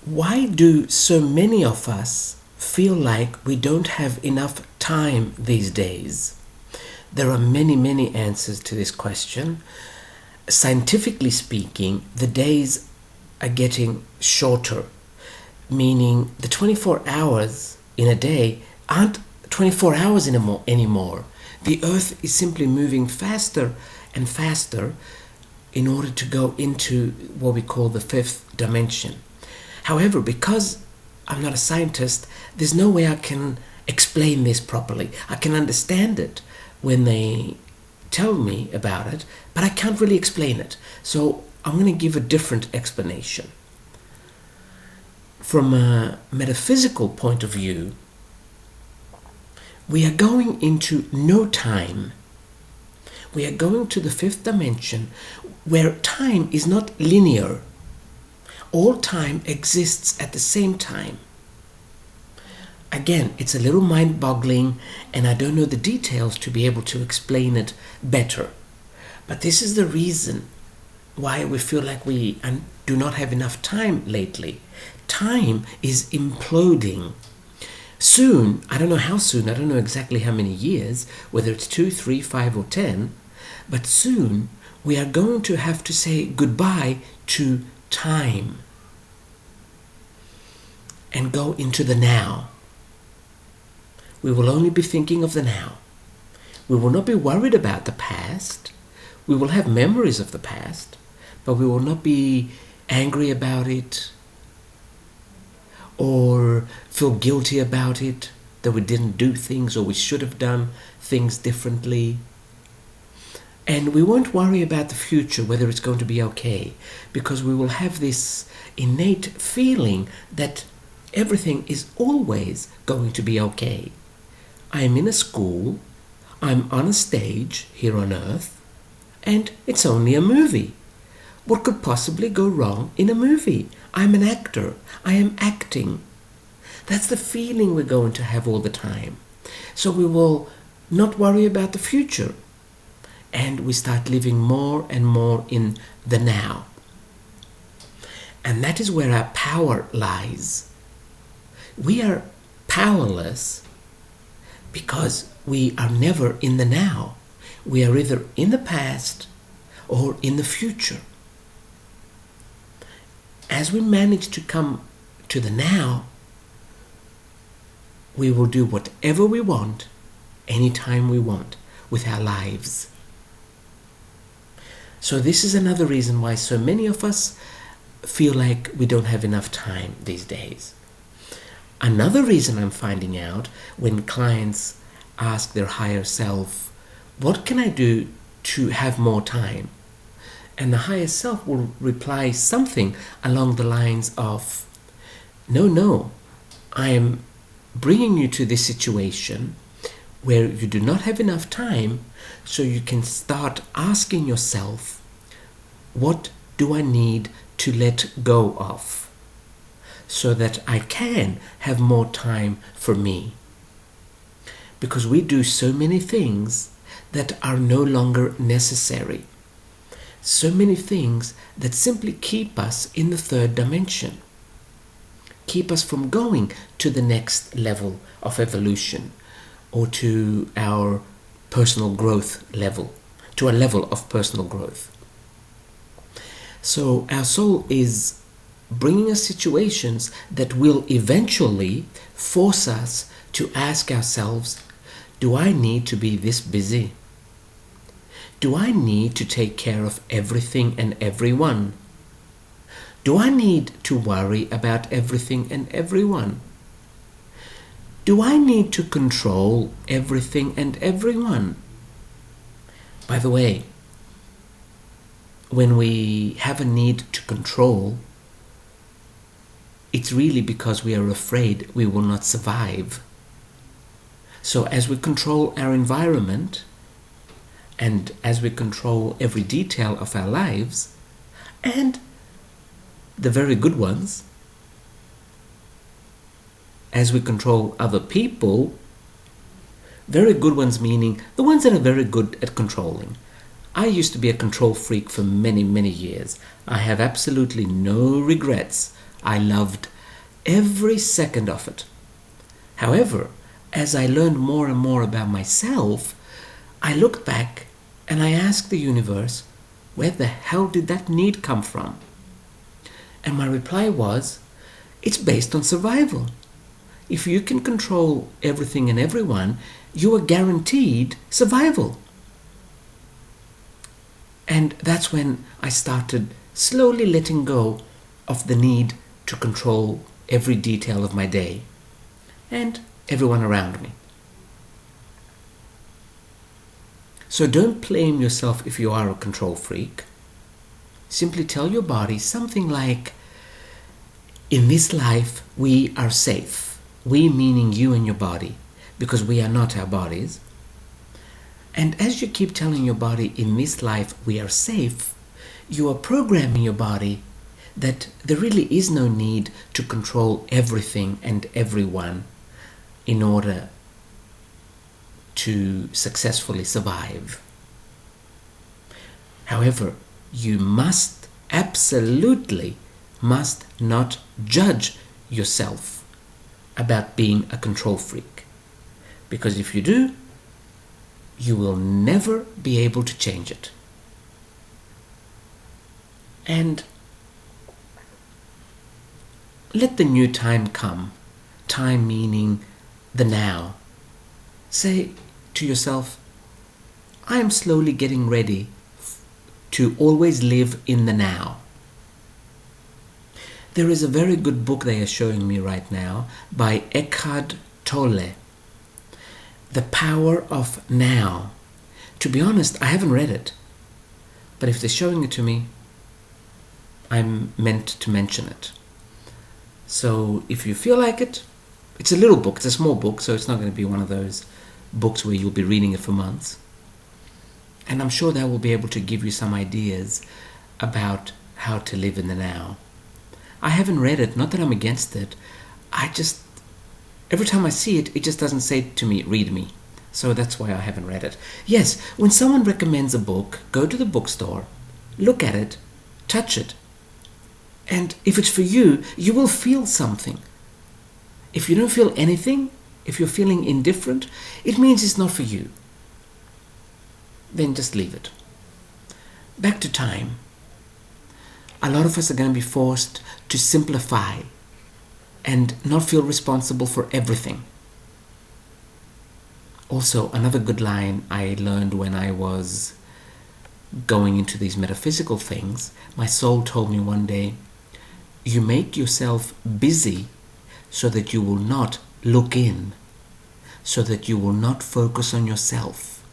Why do so many of us feel like we don't have enough time these days? There are many, many answers to this question. Scientifically speaking, the days are getting shorter, meaning the 24 hours in a day aren't 24 hours anymore. The earth is simply moving faster and faster in order to go into what we call the fifth dimension. However, because I'm not a scientist, there's no way I can explain this properly. I can understand it when they tell me about it, but I can't really explain it. So I'm going to give a different explanation. From a metaphysical point of view, we are going into no time. We are going to the fifth dimension where time is not linear. All time exists at the same time. Again, it's a little mind-boggling, and I don't know the details to be able to explain it better. But this is the reason why we feel like we do not have enough time lately. Time is imploding. Soon, I don't know how soon, I don't know exactly how many years, whether it's 2, 3, 5, or 10, but soon we are going to have to say goodbye to time and go into the now. We will only be thinking of the now. We will not be worried about the past. We will have memories of the past, but we will not be angry about it or feel guilty about it, that we didn't do things or we should have done things differently. And we won't worry about the future, whether it's going to be okay, because we will have this innate feeling that everything is always going to be okay. I am in a school, I'm on a stage here on earth, and it's only a movie. What could possibly go wrong in a movie? I'm an actor. I am acting. That's the feeling we're going to have all the time. So we will not worry about the future. And we start living more and more in the now. And that is where our power lies. We are powerless because we are never in the now. We are either in the past or in the future. As we manage to come to the now, we will do whatever we want, anytime we want, with our lives. So this is another reason why so many of us feel like we don't have enough time these days. Another reason I'm finding out when clients ask their higher self, what can I do to have more time? And the higher self will reply something along the lines of, no, I am bringing you to this situation where you do not have enough time, so you can start asking yourself, what do I need to let go of so that I can have more time for me? Because we do so many things that are no longer necessary. So many things that simply keep us in the third dimension, keep us from going to the next level of evolution or to our personal growth level, to a level of personal growth. So our soul is bringing us situations that will eventually force us to ask ourselves, do I need to be this busy? Do I need to take care of everything and everyone? Do I need to worry about everything and everyone? Do I need to control everything and everyone? By the way, when we have a need to control, it's really because we are afraid we will not survive. So as we control our environment, and as we control every detail of our lives, and the very good ones, as we control other people, very good ones meaning the ones that are very good at controlling. I used to be a control freak for many, many years. I have absolutely no regrets I loved every second of it. However, as I learned more and more about myself, I looked back and I asked the universe, where the hell did that need come from? And my reply was, it's based on survival. If you can control everything and everyone, you are guaranteed survival. And that's when I started slowly letting go of the need to control every detail of my day and everyone around me. So don't blame yourself if you are a control freak. Simply tell your body something like, in this life we are safe. We meaning you and your body, because we are not our bodies. And as you keep telling your body, in this life we are safe, you are programming your body that there really is no need to control everything and everyone in order to successfully survive. However, you absolutely must not judge yourself about being a control freak. Because if you do, you will never be able to change it. And let the new time come. Time meaning the now. Say to yourself, I am slowly getting ready to always live in the now. There is a very good book they are showing me right now by Eckhart Tolle, The Power of Now. To be honest, I haven't read it, but if they're showing it to me, I'm meant to mention it. So if you feel like it, it's a little book, it's a small book, so it's not going to be one of those books where you'll be reading it for months. And I'm sure that will be able to give you some ideas about how to live in the now. I haven't read it, not that I'm against it. Every time I see it, it just doesn't say to me, read me. So that's why I haven't read it. Yes, when someone recommends a book, go to the bookstore, look at it, touch it. And if it's for you, you will feel something. If you don't feel anything, if you're feeling indifferent, it means it's not for you. Then just leave it. Back to time. A lot of us are going to be forced to simplify and not feel responsible for everything. Also, another good line I learned when I was going into these metaphysical things, my soul told me one day, you make yourself busy so that you will not look in, so that you will not focus on yourself,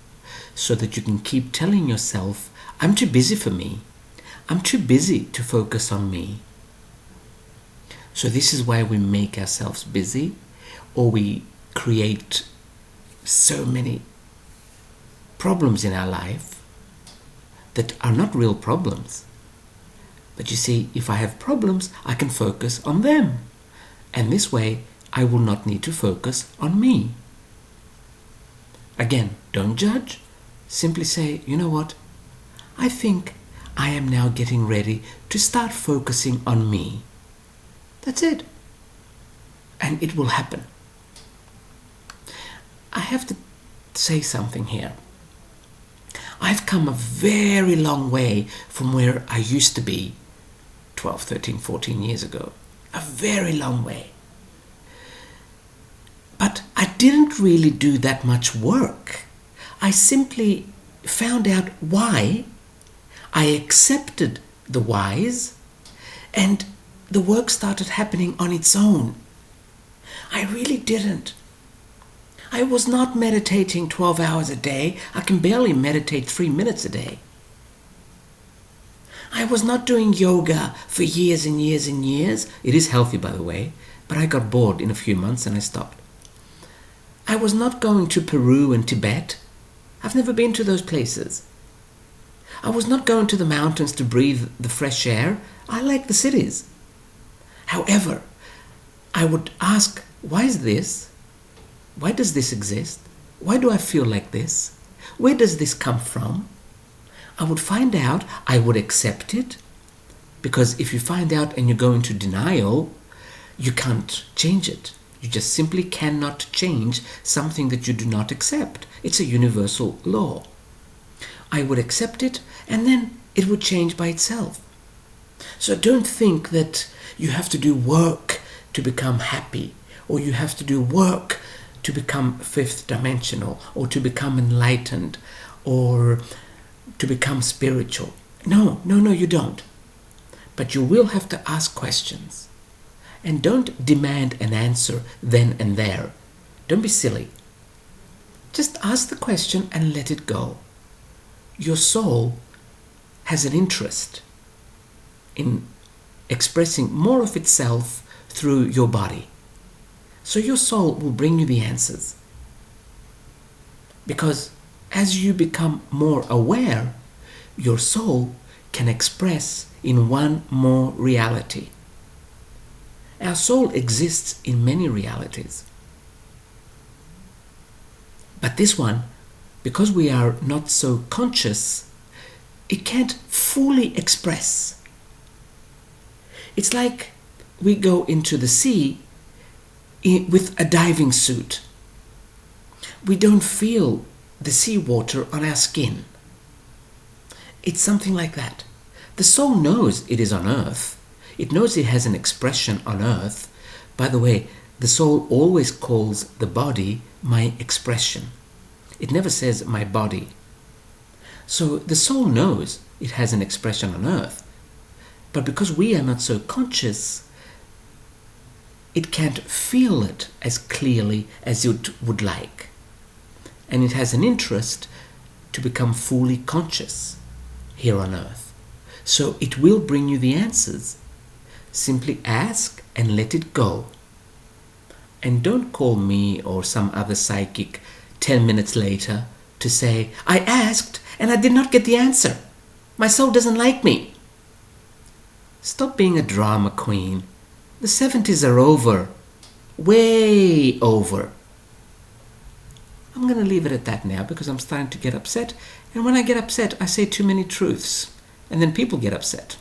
so that you can keep telling yourself, I'm too busy for me. I'm too busy to focus on me. So this is why we make ourselves busy, or we create so many problems in our life that are not real problems. But you see, if I have problems, I can focus on them. And this way, I will not need to focus on me. Again, don't judge. Simply say, you know what? I think I am now getting ready to start focusing on me. That's it. And it will happen. I have to say something here. I've come a very long way from where I used to be 12, 13, 14 years ago. A very long way. But I didn't really do that much work. I simply found out why. I accepted the whys, and the work started happening on its own. I really didn't. I was not meditating 12 hours a day. I can barely meditate 3 minutes a day. I was not doing yoga for years and years and years. It is healthy, by the way, but I got bored in a few months and I stopped. I was not going to Peru and Tibet. I've never been to those places. I was not going to the mountains to breathe the fresh air. I like the cities. However, I would ask, why is this? Why does this exist? Why do I feel like this? Where does this come from? I would find out, I would accept it, Because if you find out and you go into denial, you can't change it. You just simply cannot change something that you do not accept. It's a universal law. I would accept it, and then it would change by itself. So don't think that you have to do work to become happy, or you have to do work to become fifth dimensional, or to become enlightened, or to become spiritual. No, you don't. But you will have to ask questions. And don't demand an answer then and there. Don't be silly. Just ask the question and let it go. Your soul has an interest in expressing more of itself through your body. So your soul will bring you the answers. Because as you become more aware, your soul can express in one more reality. Our soul exists in many realities. But this one, because we are not so conscious, it can't fully express. It's like we go into the sea with a diving suit. We don't feel the seawater on our skin. It's something like that. The soul knows it is on earth. It knows it has an expression on earth. By the way, the soul always calls the body my expression. It never says my body. So the soul knows it has an expression on earth. But because we are not so conscious, it can't feel it as clearly as it would like. And it has an interest to become fully conscious here on earth. So it will bring you the answers. Simply ask and let it go. And don't call me or some other psychic 10 minutes later to say, I asked and I did not get the answer. My soul doesn't like me. Stop being a drama queen. The 70s are over. Way over. I'm going to leave it at that now because I'm starting to get upset. And when I get upset, I say too many truths. And then people get upset.